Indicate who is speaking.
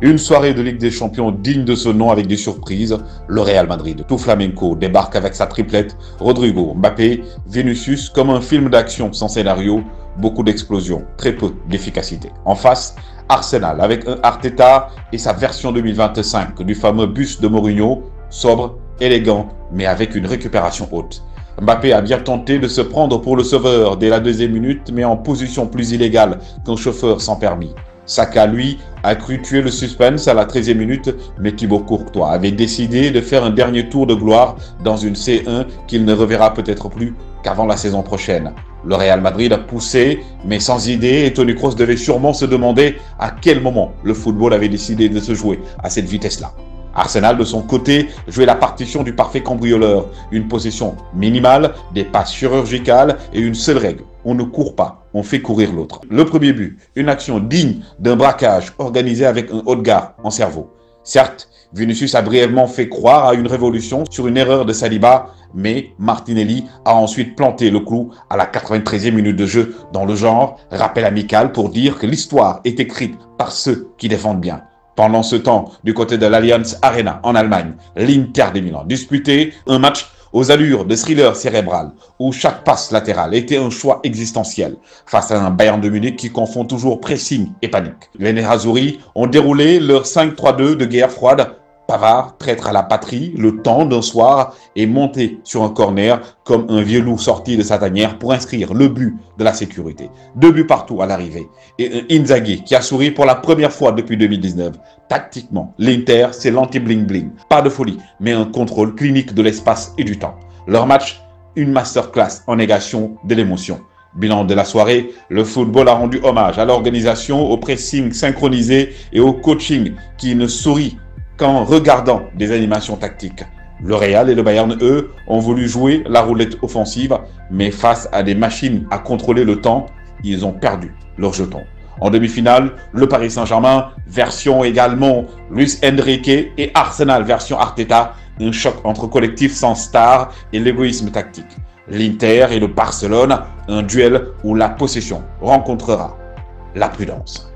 Speaker 1: Une soirée de Ligue des Champions digne de ce nom avec des surprises. Le Real Madrid, tout flamenco, débarque avec sa triplette. Rodrigo, Mbappé, Vinicius, comme un film d'action sans scénario. Beaucoup d'explosions, très peu d'efficacité. En face, Arsenal avec un Arteta et sa version 2025 du fameux bus de Mourinho, sobre, élégant, mais avec une récupération haute. Mbappé a bien tenté de se prendre pour le sauveur dès la deuxième minute, mais en position plus illégale qu'un chauffeur sans permis. Saka, lui, a cru tuer le suspense à la 13e minute, mais Thibaut Courtois avait décidé de faire un dernier tour de gloire dans une C1 qu'il ne reverra peut-être plus qu'avant la saison prochaine. Le Real Madrid a poussé, mais sans idée, et Toni Kroos devait sûrement se demander à quel moment le football avait décidé de se jouer à cette vitesse-là. Arsenal, de son côté, jouait la partition du parfait cambrioleur. Une possession minimale, des passes chirurgicales et une seule règle. On ne court pas, on fait courir l'autre. Le premier but, une action digne d'un braquage organisé avec un Odegaard en cerveau. Certes, Vinicius a brièvement fait croire à une révolution sur une erreur de Saliba, mais Martinelli a ensuite planté le clou à la 93e minute de jeu dans le genre rappel amical pour dire que l'histoire est écrite par ceux qui défendent bien. Pendant ce temps, du côté de l'Allianz Arena en Allemagne, l'Inter de Milan disputait un match aux allures de thriller cérébral, où chaque passe latérale était un choix existentiel, face à un Bayern de Munich qui confond toujours pressing et panique. Les Nerazzurri ont déroulé leur 5-3-2 de guerre froide. Pavard, traître à la patrie, le temps d'un soir, est monté sur un corner comme un vieux loup sorti de sa tanière pour inscrire le but de la sécurité. 2 buts partout à l'arrivée. Et un Inzaghi qui a souri pour la première fois depuis 2019. Tactiquement, l'Inter, c'est l'anti-bling-bling. Pas de folie, mais un contrôle clinique de l'espace et du temps. Leur match, une masterclass en négation de l'émotion. Bilan de la soirée, le football a rendu hommage à l'organisation, au pressing synchronisé et au coaching qui ne sourit qu'en regardant des animations tactiques. Le Real et le Bayern, eux, ont voulu jouer la roulette offensive, mais face à des machines à contrôler le temps, ils ont perdu leur jeton. En demi-finale, le Paris Saint-Germain, version également Luis Enrique, et Arsenal, version Arteta, un choc entre collectifs sans star et l'égoïsme tactique. L'Inter et le Barcelone, un duel où la possession rencontrera la prudence.